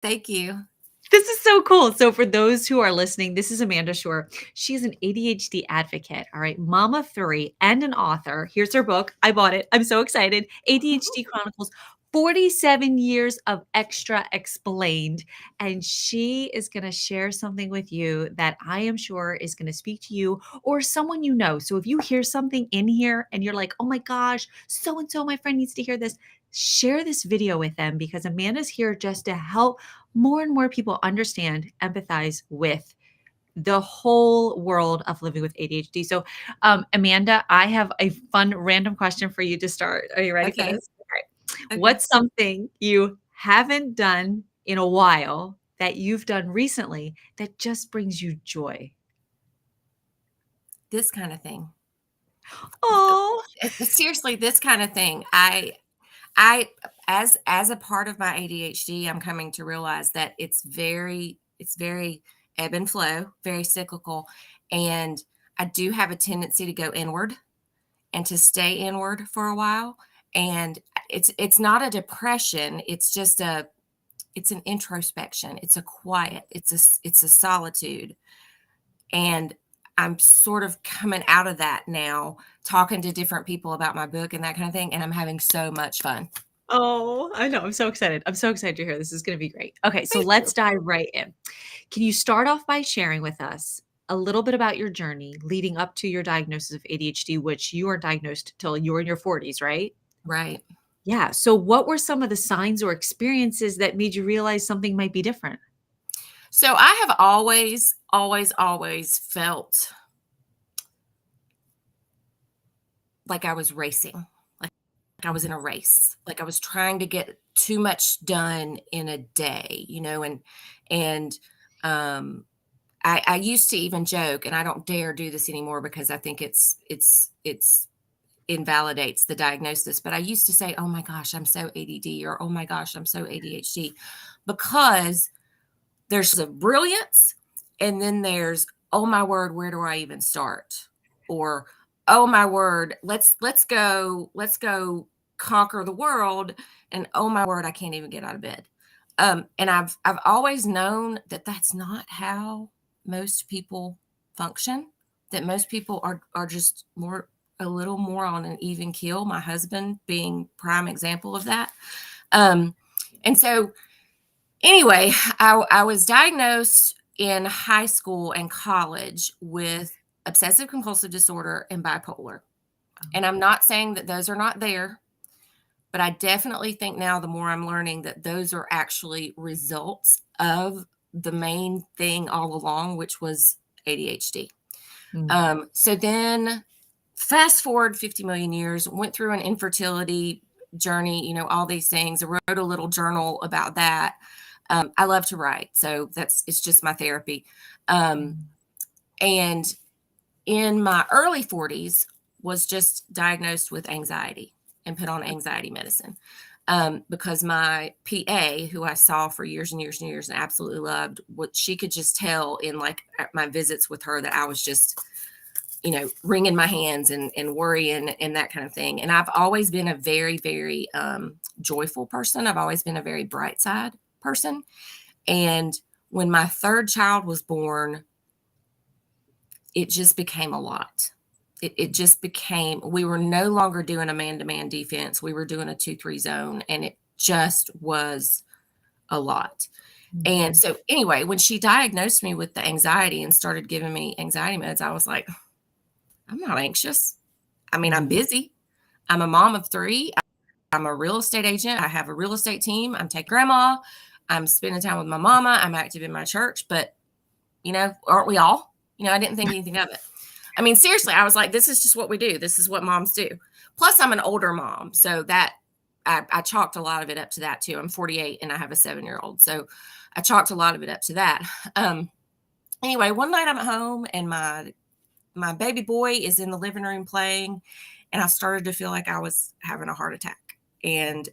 Thank you. This is so cool. So, for those who are listening, this is Amanda Shore. She's an ADHD advocate, all right, mom of three, and an author. Here's her book. I bought it. I'm so excited. ADHD Chronicles 47 Years of Extra Explained. And she is going to share something with you that I am sure is going to speak to you or someone you know. So, if you hear something in here and you're like, oh my gosh, so and so, my friend needs to hear this, share this video with them because Amanda's here just to help more and more people understand, empathize with the whole world of living with ADHD. So, Amanda, I have a fun random question for you to start. Are you ready for Okay. this? Okay. Okay. What's something you haven't done in a while that you've done recently that just brings you joy? This kind of thing. Oh, Seriously, this kind of thing. I as a part of my ADHD, I'm coming to realize that it's very ebb and flow, very cyclical, and I do have a tendency to go inward and to stay inward for a while. And it's not a depression, it's an introspection. It's a quiet, it's a solitude. And I'm sort of coming out of that now, talking to different people about my book and that kind of thing, and I'm having so much fun. oh, I know. I'm so excited. I'm so excited to hear this. Is going to be great. Okay, so Thank let's you. dive right in. Can you start off by sharing with us a little bit about your journey leading up to your diagnosis of ADHD, which you were diagnosed till you were in your 40s, right? Right. Yeah. So, what were some of the signs or experiences that made you realize something might be different? So I have always, always, always felt like I was racing, like I was in Mhm. a race, like I was trying to get too much done in a day, and um, I used to even joke, and I don't dare do this anymore because I think it's invalidates the diagnosis. But I used to say, "Oh my gosh, I'm so ADD," or "Oh my gosh, I'm so ADHD," because there's a brilliance, and then there's, "Oh my word, where do I even start?" Or, "Oh my word, let's go conquer the world," and, "Oh my word, I can't even get out of bed." And I've always known that that's not how most people function, that most people are just a little more on an even keel, my husband being prime example of that. Um, and so anyway, I was diagnosed in high school and college with obsessive compulsive disorder and bipolar. And I'm not saying that those are not there, but I definitely think now the more I'm learning that those are actually results of the main thing all along, which was ADHD. Mm. So then fast forward 50 million years, went through an infertility journey, all these things. I wrote a little journal about that. I love to write, so it's just my therapy. Um, Mm. and in my early 40s, was just diagnosed with anxiety and put on anxiety medicine because my PA, who I saw for years and years and years and absolutely loved, what she could just tell in like at my visits with her that I was just wringing my hands and worrying and that kind of thing. And I've always been a very, very joyful person. I've always been a very bright side person. And when my third child was born, it just became a lot. It just became, we were no longer doing a man-to-man defense. We were doing a 2-3 zone, and it just was a lot. And Mhm. so anyway, when she diagnosed me with the anxiety and started giving me anxiety meds, I was like, I'm not anxious. I mean, I'm Mhm. busy. I'm a mom of three. I'm a real estate agent. I have a real estate team. I'm taking grandma. I'm spending time with my mama. I'm active in my church. But, aren't we all? I didn't think anything of it. I mean, seriously, I was like, this is just what we do. This is what moms do. Plus, I'm an older mom. So that I chalked a lot of it up to that too. I'm 48 and I have a 7-year-old. So I chalked a lot of it up to that. Anyway, one night I'm at home and my baby boy is in the living room playing, and I started to feel like I was having a heart attack. And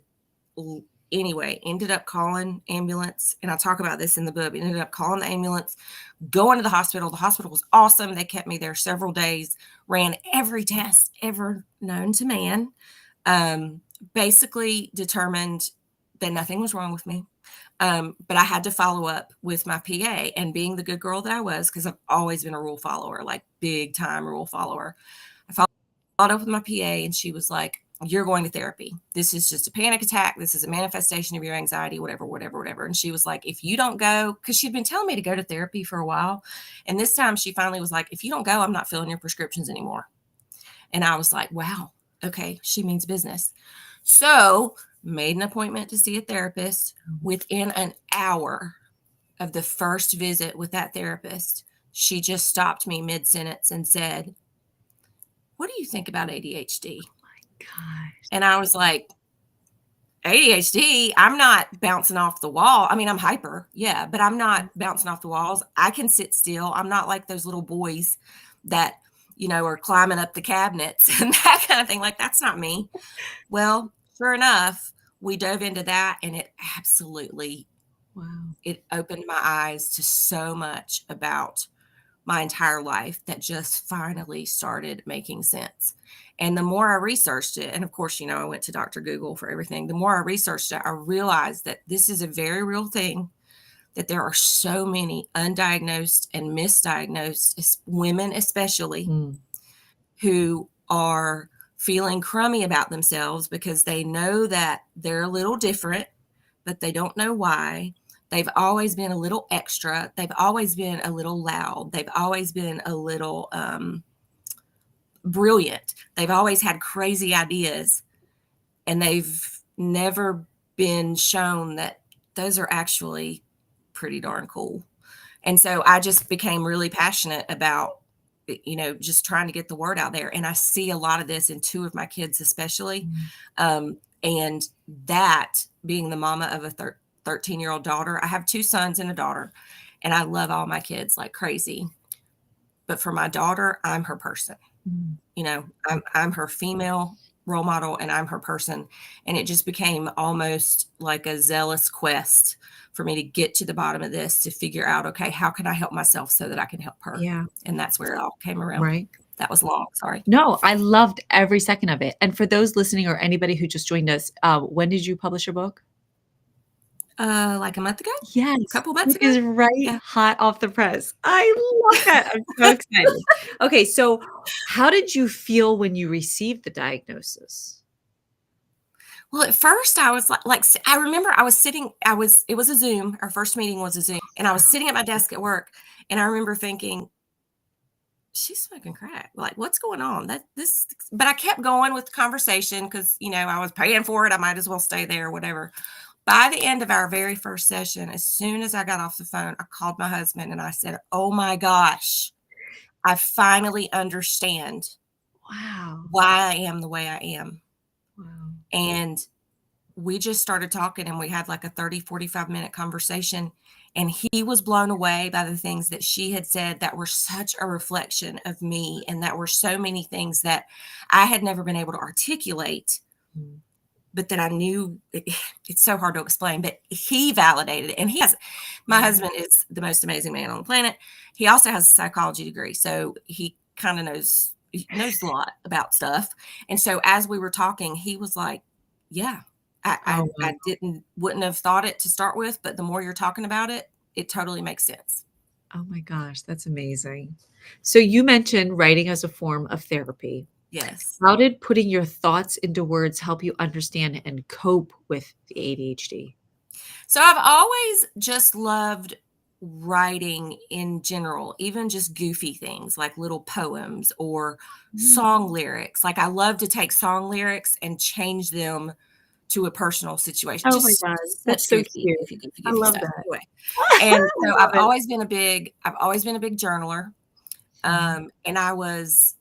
anyway, ended up calling ambulance, and I talk about this in the book. Ended up calling the ambulance, going to the hospital. The hospital was awesome. They kept me there several days, ran every test ever known to man, basically determined that nothing was wrong with me. But I had to follow up with my PA, and being the good girl that I was, because I've always been a rule follower, like big time rule follower. I followed up with my PA, and she was like, "You're going to therapy. This is just a panic attack. This is a manifestation of your anxiety, whatever, whatever, whatever." And she was like, "If you don't go," because she'd been telling me to go to therapy for a while. And this time she finally was like, "If you don't go, I'm not filling your prescriptions anymore." And I was like, wow, okay, she means business. So made an appointment to see a therapist. Within an hour of the first visit with that therapist, she just stopped me mid-sentence and said, "What do you think about ADHD?" Gosh. And I was like, ADHD, I'm not bouncing off the wall. I mean, I'm hyper, yeah, but I'm not bouncing off the walls. I can sit still. I'm not like those little boys that, are climbing up the cabinets and that kind of thing. Like, that's not me. Well, sure enough, we dove into that, and it absolutely, Wow. it opened my eyes to so much about my entire life that just finally started making sense. And the more I researched it, and of course, I went to Dr. Google for everything. The more I researched it, I realized that this is a very real thing, that there are so many undiagnosed and misdiagnosed women, especially, who are feeling crummy about themselves because they know that they're a little different, but they don't know why. They've always been a little extra. They've always been a little loud. They've always been a little brilliant. They've always had crazy ideas, and they've never been shown that those are actually pretty darn cool. And so I just became really passionate about, just trying to get the word out there. And I see a lot of this in two of my kids, especially. And that, being the mama of a 13-year-old daughter, I have 2 sons and a daughter, and I love all my kids like crazy. But for my daughter, I'm her person. I'm her female role model, and I'm her person. And it just became almost like a zealous quest for me to get to the bottom of this, to figure out, okay, how can I help myself so that I can help her? Yeah. And that's where it all came around. Right. That was long. Sorry. No, I loved every second of it. And for those listening or anybody who just joined us, when did you publish your book? Like a month ago? Yes. A couple months It ago? is right Yeah. hot off the press. I love that. I'm so excited. Okay, so how did you feel when you received the diagnosis? Well, at first I was like I remember I was sitting, it was a Zoom. Our first meeting was a Zoom, and I was sitting at my desk at work, and I remember thinking, she's smoking crack. Like, what's going on? But I kept going with the conversation because, I was paying for it. I might as well stay there or whatever. By the end of our very first session, as soon as I got off the phone, I called my husband and I said, "Oh my gosh, I finally understand Wow. why I am the way I am." Wow. And we just started talking, and we had like a 45-minute conversation, and he was blown away by the things that she had said that were such a reflection of me, and that were so many things that I had never been able to articulate, but that I knew. It's so hard to explain, but he validated it. And my husband is the most amazing man on the planet. He also has a psychology degree, so he kind of knows a lot about stuff. And so as we were talking, he was like, yeah, I wouldn't have thought it to start with, but the more you're talking about it, it totally makes sense. Oh my gosh, that's amazing. So you mentioned writing as a form of therapy. Yes. How did putting your thoughts into words help you understand and cope with the ADHD? So I've always just loved writing in general, even just goofy things like little poems or song lyrics. Like, I love to take song lyrics and change them to a personal situation. Oh my Just God, that's such so goofy, cute. goofy, goofy, I goofy love stuff. that. Anyway. I And so love I've it. always been a big journaler. And I was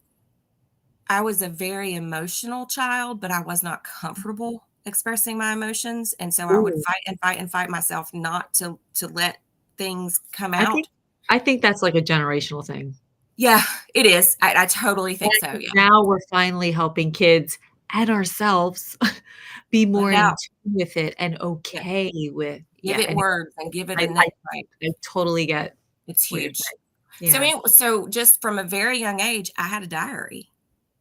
a very emotional child, but I was not comfortable expressing my emotions. And so I would Ooh. fight and fight and fight myself not to let things come I out. think I think that's like a generational thing. Yeah, it is. I totally think so. And Yeah. now we're finally helping kids and ourselves be more in Without, tune with it and yeah, okay with give it and words and give it I a name, right? totally get It's what you're huge. saying. Yeah. So just from a very young age, I had a diary.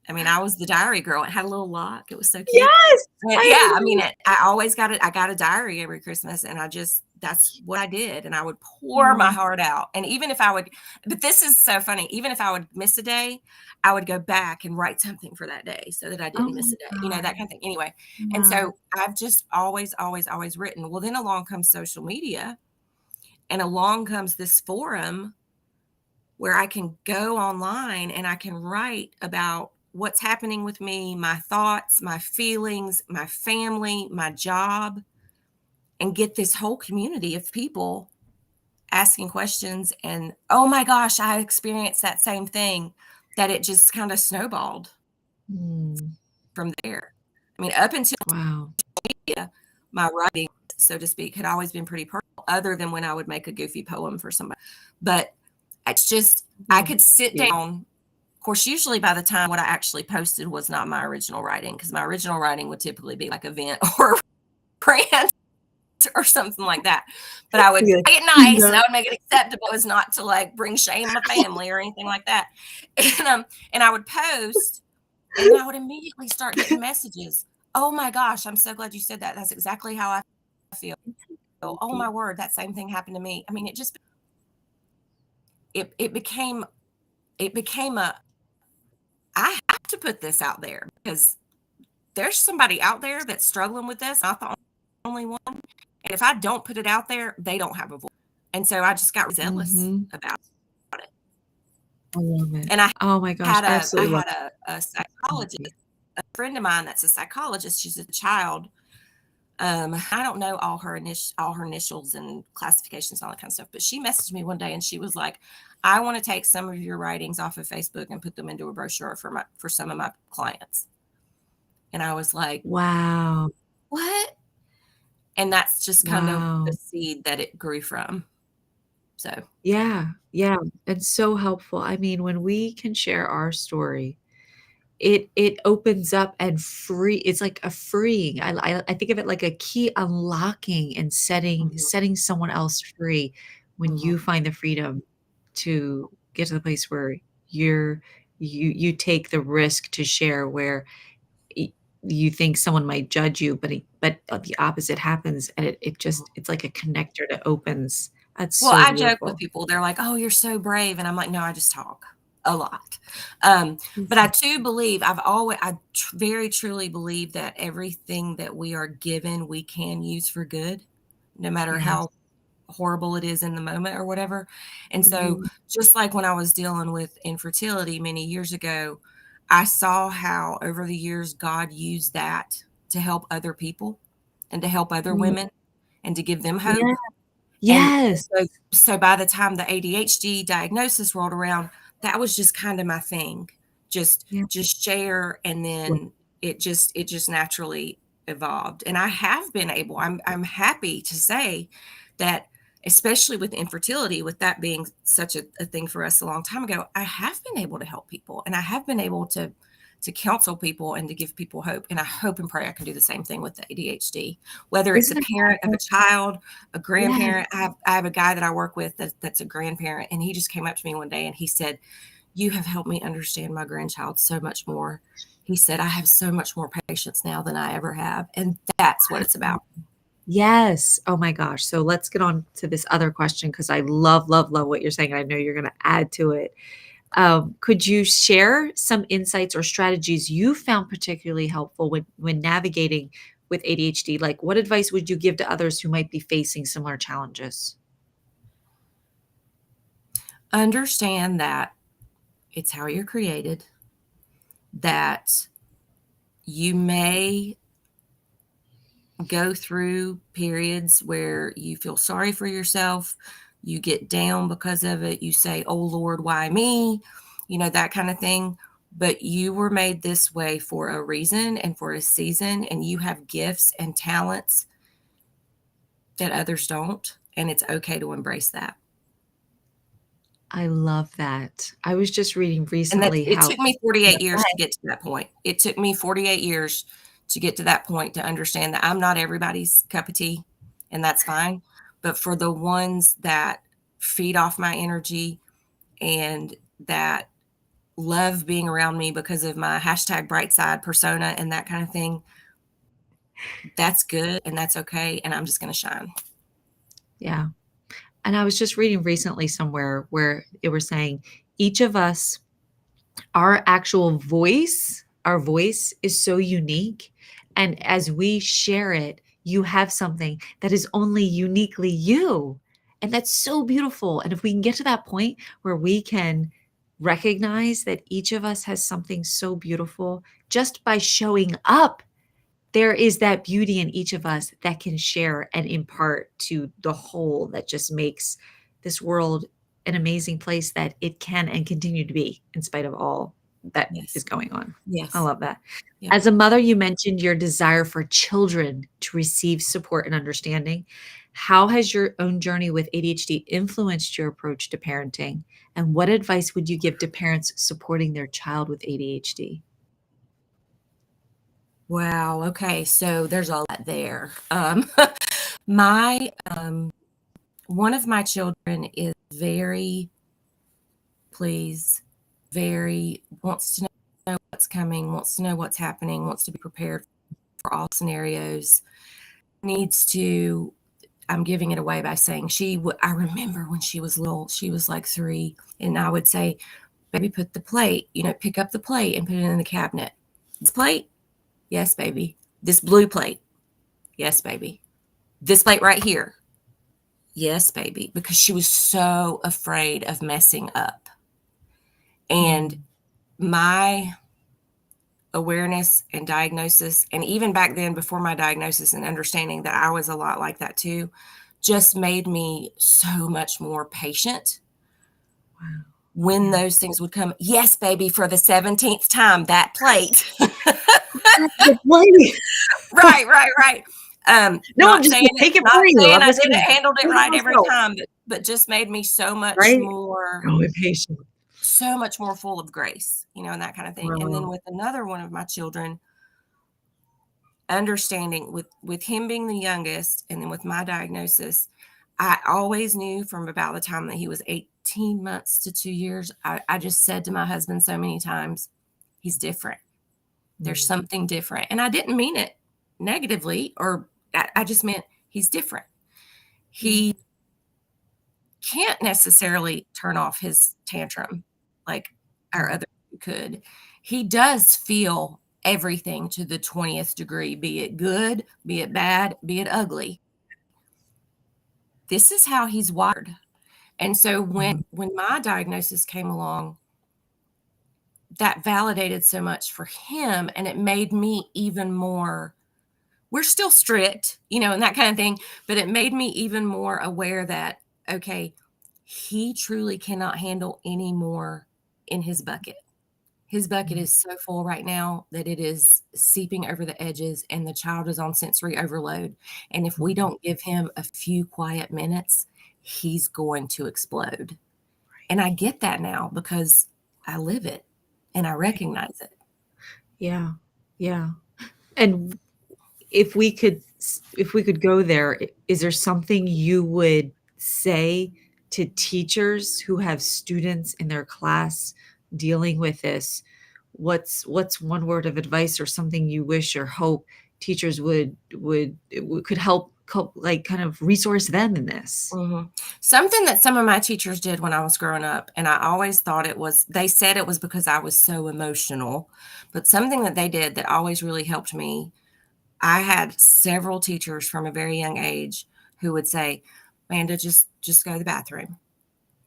I mean, I was the diary girl. It had a little lock. It was so cute. Yes! Yeah, I mean, I always got it. I got a diary every Christmas, and I just that's what I did. And I would pour my heart out. And even if I would, but this is so funny, even if I would miss a day, I would go back and write something for that day so that I Oh didn't miss a day, my that God. kind of thing. Anyway. And Wow. so I've just always written. Well, then along comes social media, and along comes this forum where I can go online and I can write about what's happening with me, my thoughts, my feelings, my family, my job, and get this whole community of people asking questions. And oh my gosh, I experienced that same thing, that it just kind of snowballed Mm. from there. I mean, up until Wow. my writing, so to speak, had always been pretty personal, other than when I would make a goofy poem for somebody. But it's just, I could sit down. Of course, usually by the time what I actually posted was not my original writing, because my original writing would typically be like event or rant or something like that. But I would Yeah. make it nice, and I would make it acceptable as not to like bring shame on my family or anything like that. And I would post, and then I would immediately start getting messages. Oh my gosh, I'm so glad you said that. That's exactly how I feel. Oh my word, that same thing happened to me. I mean, it became a, I have to put this out there because there's somebody out there that's struggling with this, not the only one. And if I don't put it out there, they don't have a voice. And so I just got zealous about it. I love it. And I Oh my gosh, had I a absolutely love psychologist, a friend of mine that's a psychologist. She's a child. I don't know all her initials and classifications and all that kind of stuff, but she messaged me one day and she was like, I want to take some of your writings off of Facebook and put them into a brochure for some of my clients. And I was like, Wow. what? And that's just kind of Wow. the seed that it grew from. So Yeah, yeah, it's so helpful. I mean, when we can share our story, it opens up and it's like a freeing. I think of it like a key unlocking and mhm, setting someone else free when mhm. you find the freedom to get to the place where you take the risk to share where y you think someone might judge you, but the opposite happens, and it just it's like a connector that opens. That's Well, so I joke with beautiful. people. They're like, "Oh, you're so brave," and I'm like, "No, I just talk a lot." But I Mhm. do believe very truly believe that everything that we are given, we can use for good, no matter Yes. how horrible it is in the moment or whatever. And so, Mhm. just like when I was dealing with infertility many years ago, I saw how over the years God used that to help other people and to help other Mm. women and to give them hope. Yeah. And Yes. so by the time the ADHD diagnosis rolled around, that was just kind of my thing. Yeah. Just share, and then it just naturally evolved. And I have been able, I'm happy to say that, especially with infertility, with that being such a thing for us a long time ago, I have been able to help people, and I have been able to counsel people and to give people hope. And I hope and pray I can do the same thing with the ADHD, whether it's a Isn't it parent of a powerful? child, a Yes. grandparent. I have a guy that I work with that's a grandparent, and he just came up to me one day and he said, "You have helped me understand my grandchild so much more." He said, "I have so much more patience now than I ever have." And that's what it's Wow. about. Yes. Oh my gosh. So let's get on to this other question because I love, love, love what you're saying. I know you're gonna add to it. Could you share some insights or strategies you found particularly helpful when navigating with ADHD? Like, what advice would you give to others who might be facing similar challenges? Understand that it's how you're created, that you may go through periods where you feel sorry for yourself, you get down because of it, you say, "Oh Lord, why me?" That kind of thing. But you were made this way for a reason and for a season, and you have gifts and talents that others don't, and it's okay to embrace that. I love that. I was just reading And that recently it how took me yeah, 48 go years to ahead. get to that point. It took me 48 years to get to that point, to understand that I'm not everybody's cup of tea, and that's fine. But for the ones that feed off my energy and that love being around me because of my hashtag bright side persona and that kind of thing, that's good and that's okay. And I'm just going to shine. Yeah. And I was just reading recently somewhere where it was saying each of us, our voice is so unique. And as we share it, you have something that is only uniquely you. And that's so beautiful. And if we can get to that point where we can recognize that each of us has something so beautiful just by showing up, there is that beauty in each of us that can share and impart to the whole that just makes this world an amazing place that it can and continue to be in spite of all that is Yes. going on. I Yes. love that. Yep. As a mother, you mentioned your desire for children to receive support and understanding. How has your own journey with ADHD influenced your approach to parenting? And what advice would you give to parents supporting their child with ADHD? Wow. Okay. So there's a lot there. My one of my children is very pleased, very wants to know what's coming, wants to know what's happening, wants to be prepared for all scenarios. Needs to. I'm giving it away by saying I remember when she was little, she was like 3, and I would say, "Baby, put the plate. Pick up the plate and put it in the cabinet. This plate, yes, baby. This blue plate, yes, baby. This plate right here, yes, baby," because she was so afraid of messing up. And my awareness and diagnosis, and even back then before my diagnosis and understanding that I was a lot like that too, just made me so much more patient Wow. when Yeah. those things would come. Yes, baby, for the 17th time, that plate. The plate. Right, right, right. No, I'm just gonna take it for you. I'm I just didn't gonna handle it do it right every myself, time, but just made me right? So impatient. so much more full of grace, and that kind of thing. And then Wow. with another one of my children, understanding with him being the youngest, and then with my diagnosis, I always knew from about the time that he was 18 months to 2 years. I just said to my husband so many times, he's different. There's Mm, something different. And I didn't mean it negatively, or I just meant he's different. mm, He can't necessarily turn off his tantrum like our mm, other could. He does feel everything to the 20th degree, be it good, be it bad, be it ugly. This is how he's wired. And so mm, when my diagnosis came along, that validated so much for him, and it made me even more. We're still strict, and that kind of thing, but it made me even more aware that, okay, he truly cannot handle any more in his bucket. His bucket mm, is so full right now that it is seeping over the edges, and the child is on sensory overload. And if we mm. don't give him a few quiet minutes, he's going to explode. And I get that now because I live it and I recognize it. Yeah. Yeah. And if we could go there, is there something you would say to teachers who have students in their class dealing with this? What's one word of advice or something you wish or hope teachers could help like kind of resource them in this? Mhm. Something that some of my teachers did when I was growing up, and I always thought they said it was because I was so emotional, but something that they did that always really helped me. I had several teachers from a very young age who would say, "Amanda, just go to the bathroom,"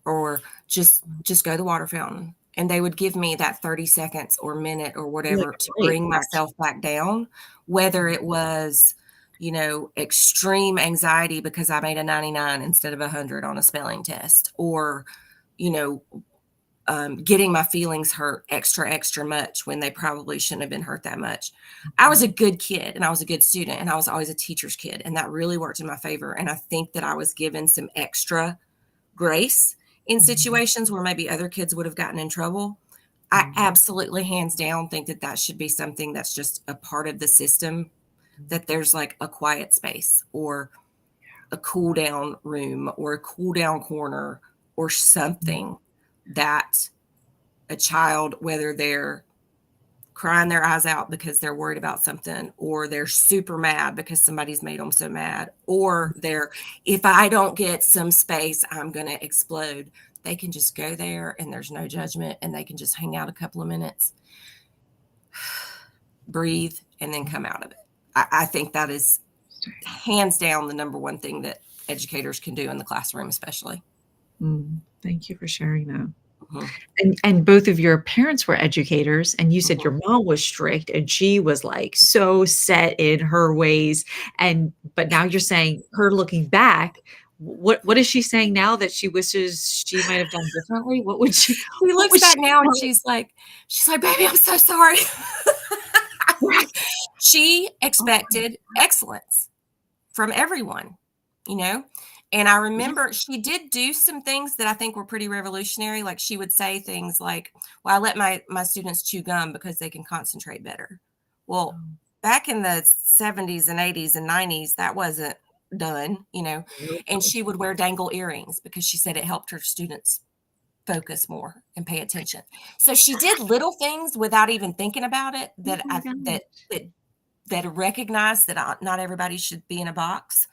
or just go to the water fountain. And they would give me that 30 seconds or minute or Like whatever a to break, bring actually. myself back down, whether it was, extreme anxiety because I made a 99 instead of 100 on a spelling test, or, you know, getting my feelings hurt extra, extra much when they probably shouldn't have been hurt that much. I was a good kid and I was a good student and I was always a teacher's kid. And that really worked in my favor. And I think that I was given some extra grace in Mhm, situations where maybe other kids would have gotten in trouble. I mhm, absolutely, hands down, think that that should be something that's just a part of the system, that there's like a quiet space or a cool down room or a cool down corner or mhm, something that a child, whether they're crying their eyes out because they're worried about something, or they're super mad because somebody's made them so mad, or they're, if I don't get some space, I'm going to explode. They can just go there and there's no judgment, and they can just hang out a couple of minutes, breathe, and then come out of it. I think that is hands down the number one thing that educators can do in the classroom, especially. Thank you for sharing that. Mm-hmm. And both of your parents were educators, and you said Mm-hmm. your mom was strict and she was like so set in her ways. But now you're saying, her looking back, what is she saying now that she wishes she might have done differently? She what looks was back she now and she's like, baby, I'm so sorry. right? She Oh expected excellence from everyone, you know? And I yeah. remember she did do some things that I think were pretty revolutionary. Like, she would say things like, well, I let my students chew gum because they can concentrate better. Well, Oh, back in the 70s and 80s and 90s, that wasn't done, you know? And no. she would wear dangle earrings because she said it helped her students focus more and pay attention. So she did little things without even thinking about it, Oh that my gosh. that recognized that not everybody should be in a box,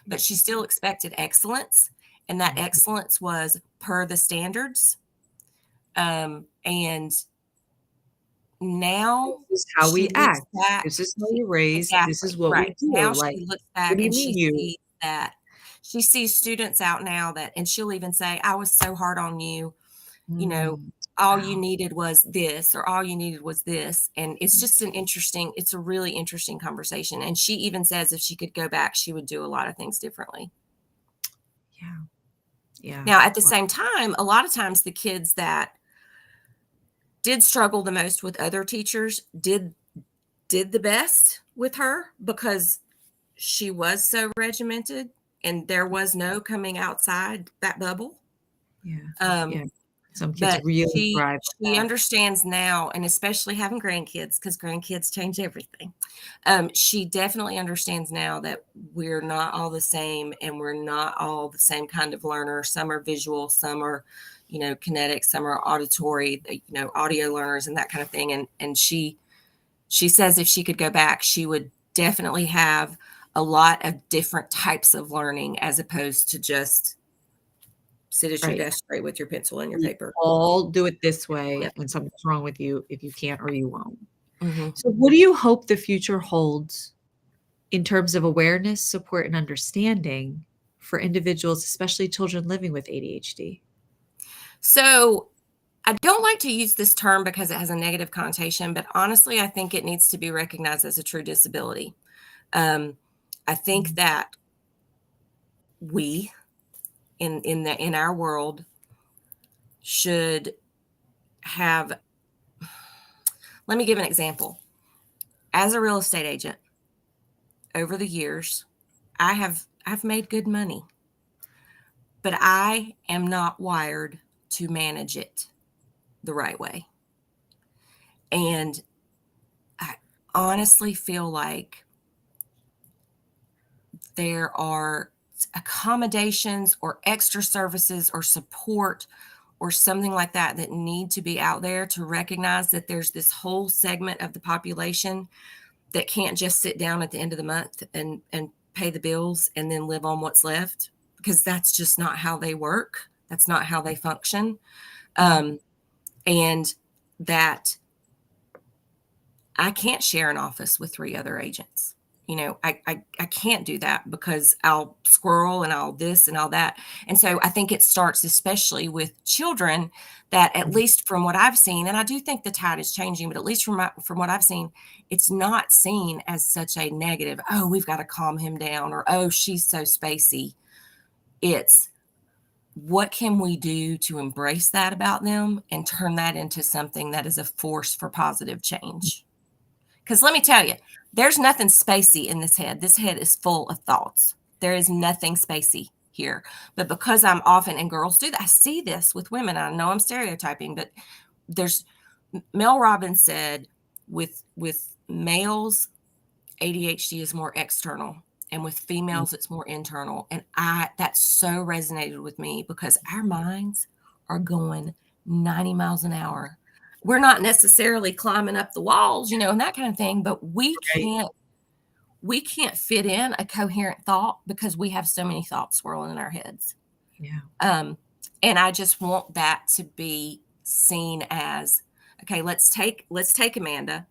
but she still expected excellence, and that excellence was per the standards. And now This is how she we looks act. back. This is how you raise. This is Exactly, what we right. do. Now Like, she looks what back do you and mean you? she sees students out now that, and she'll even say, I was so hard on you, you know, Mm, all you wow. needed was this, or all you needed was this. And it's just it's a really interesting conversation. And she even says if she could go back, she would do a lot of things differently. Yeah. Yeah. Now, at the Wow. same time, a lot of times the kids that did struggle the most with other teachers did the best with her because she was so regimented and there was no coming outside that bubble. Yeah. Um, Yeah. Some kids But really thrive with she that. understands now, and especially having grandkids, because grandkids change everything. She definitely understands now that we're not all the same, and we're not all the same kind of learner. Some are visual, some are, kinetic, some are auditory, audio learners and that kind of thing. And she says if she could go back, she would definitely have a lot of different types of learning as opposed to just sit at your Right. desk straight with your pencil and your We paper. all do it this way, Yep. and something's wrong with you if you can't or you won't. Mhm. So what do you hope the future holds in terms of awareness, support, and understanding for individuals, especially children living with ADHD? So I don't like to use this term because it has a negative connotation, but honestly, I think it needs to be recognized as a true disability. Um, I think Mm, that we in our world should have. Let me give an example. As a real estate agent, over the years, I've made good money, but I am not wired to manage it the right way, and I honestly feel like there are accommodations or extra services or support or something like that that need to be out there to recognize that there's this whole segment of the population that can't just sit down at the end of the month and pay the bills and then live on what's left, because that's just not how they work. That's not how they function. mm, Um, and that I can't share an office with 3 other agents. I can't do that because I'll squirrel and I'll this and all that. And so I think it starts especially with children that, at mm. least from what I've seen, and I do think the tide is changing, but at least from what I've seen, it's not seen as such a negative, "Oh, we've got to calm him down," or, "Oh, she's so spacey." It's, what can we do to embrace that about them and turn that into something that is a force for positive change? Because let me tell you, there's nothing spacey in this head. This head is full of thoughts. There is nothing spacey here. But because I'm often, and girls do that, I see this with women. I know I'm stereotyping, but there's, Mel Robbins said, with males, ADHD is more external, and with Mm, females, it's more internal. And that so resonated with me because our minds are going 90 miles an hour. we're not necessarily climbing up the walls, and that kind of thing, but Right. we can't fit in a coherent thought because we have so many thoughts swirling in our heads. Yeah. And I just want that to be seen as, okay, let's take Amanda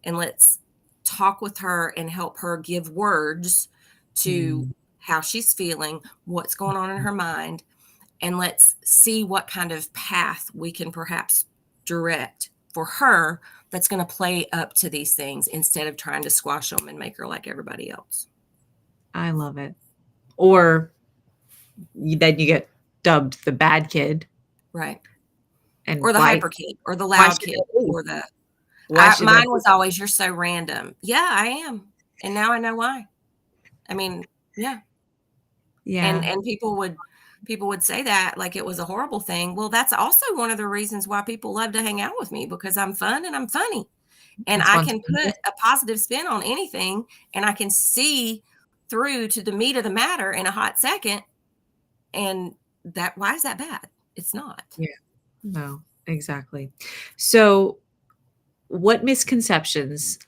and let's talk with her and help her give words to Mm. how she's feeling, what's going on in her mind, and let's see what kind of path we can perhaps direct for her that's going to play up to these things instead of trying to squash them and make her like everybody else. I love it. Or then you get dubbed the bad kid. Right. And Or the why hyper kid or the why loud should kid that be? or the Why should that mine was always, "You're so random." Yeah, I am. And now I know why. I mean, yeah. Yeah. And people would say that like it was a horrible thing. Well, that's also one of the reasons why people love to hang out with me, because I'm fun and I'm funny. And And I can put spontaneous. a positive spin on anything, and I can see through to the meat of the matter in a hot second. And that why is that bad? It's not. Yeah. No, exactly. So, what misconceptions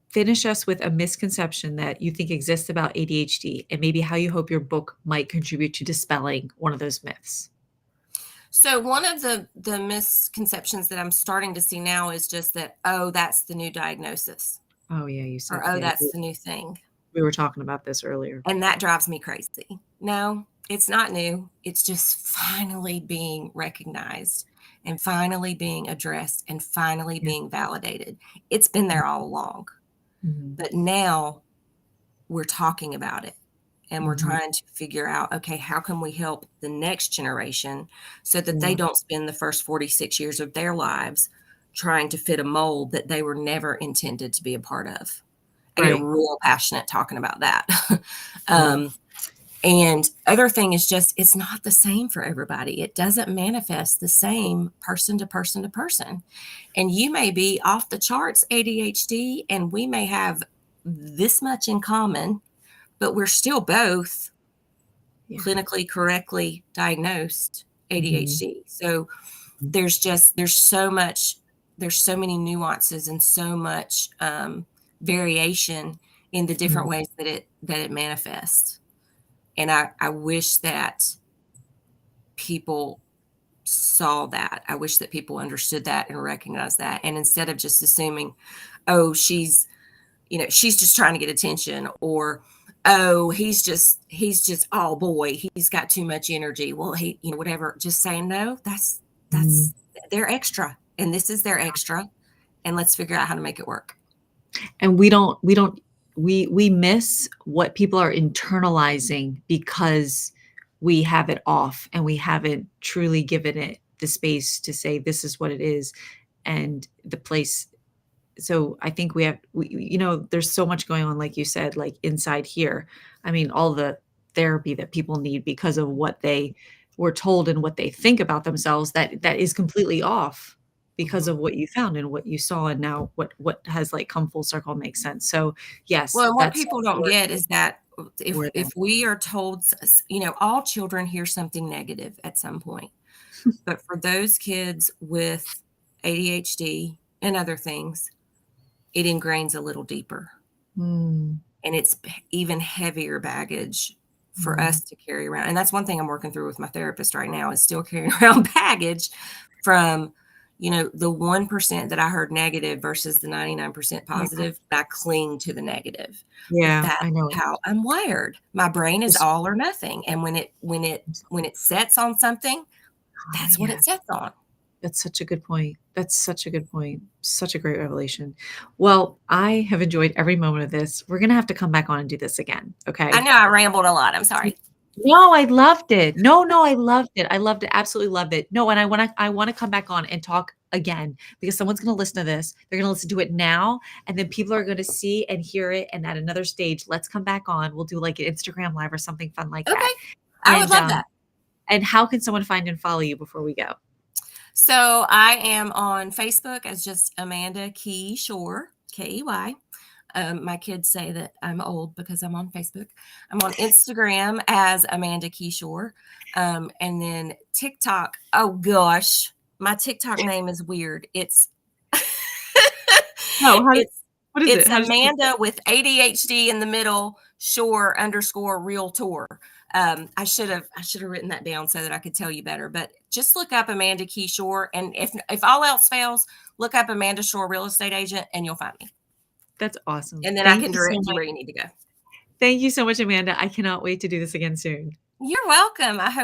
finish us with a misconception that you think exists about ADHD and maybe how you hope your book might contribute to dispelling one of those myths? So one of the misconceptions that I'm starting to see now is just that, oh, that's the new diagnosis, Oh, yeah, you said, or oh, yeah, that's the new thing. we were talking about this earlier. And that drives me crazy. No, it's not new. It's just finally being recognized and finally being addressed and finally Yeah. being validated. It's been there all along, Mhm. but now we're talking about it. And we're Mhm. trying to figure out, okay, how can we help the next generation so that they Yeah. don't spend the first 46 years of their lives trying to fit a mold that they were never intended to be a part of. I get Right. real passionate talking about that. Yeah. And other thing is just, it's not the same for everybody. It doesn't manifest the same person to person to person. And you may be off the charts ADHD, and we may have this much in common, but we're still both Yeah. clinically correctly diagnosed Mhm. ADHD. So there's so many nuances and so much variation in the different Mhm. ways that it manifests. And I wish that people saw that. I wish that people understood that and recognized that. And instead of just assuming, oh, she's just trying to get attention, or oh, he's just oh boy, he's got too much energy, well, whatever, just saying no, Mhm. that's they're extra and this is their extra, and let's figure out how to make it work. And we miss what people are internalizing because we have it off and we haven't truly given it the space to say this is what it is and the place. So I think there's so much going on, like you said, like inside here. I mean, all the therapy that people need because of what they were told and what they think about themselves that is completely off because Mhm. of what you found and what you saw and now what has like come full circle makes sense. So yes, Well, and what that's people don't work get is that for if them. we are told, all children hear something negative at some point, but for those kids with ADHD and other things, it ingrains a little deeper. Mm, And it's even heavier baggage for mm, us to carry around. And that's one thing I'm working through with my therapist right now, is still carrying around baggage from, the 1% that I heard negative versus the 99% yeah, positive. I cling to the negative. But yeah, that's I know. how I'm wired. My brain is It's all or nothing. And when it sets on something, that's what yeah. it sets on. That's such a good point. That's such a good point. Such a great revelation. Well, I have enjoyed every moment of this. We're gonna have to come back on and do this again, I okay? know I rambled a lot. I'm sorry. No, I loved it. No, I loved it. I loved it, absolutely loved it. No, and I wanna come back on and talk again because someone's gonna listen to this. They're gonna listen to it now, and then people are gonna see and hear it, and at another stage, let's come back on. We'll do, like, an Instagram Live or something fun like Okay. that. I would And, love that. and how can someone find and follow you before we go? So I am on Facebook as just Amanda Key Shore, Key. My kids say that I'm old because I'm on Facebook. I'm on Instagram as Amanda Keyshore. And then TikTok. Oh gosh, My TikTok name is weird. It's No, it's what is it? How does she Amanda with ADHD in the middle, Shore _ realtor. I should have written that down so that I could tell you better. But just look up Amanda Key Shore, and if all else fails, look up Amanda Shore real estate agent, and you'll find me. That's awesome. And then I Thank can you so direct you much. where you need to go. Thank you so much, Amanda. I cannot wait to do this again soon. You're welcome. I hope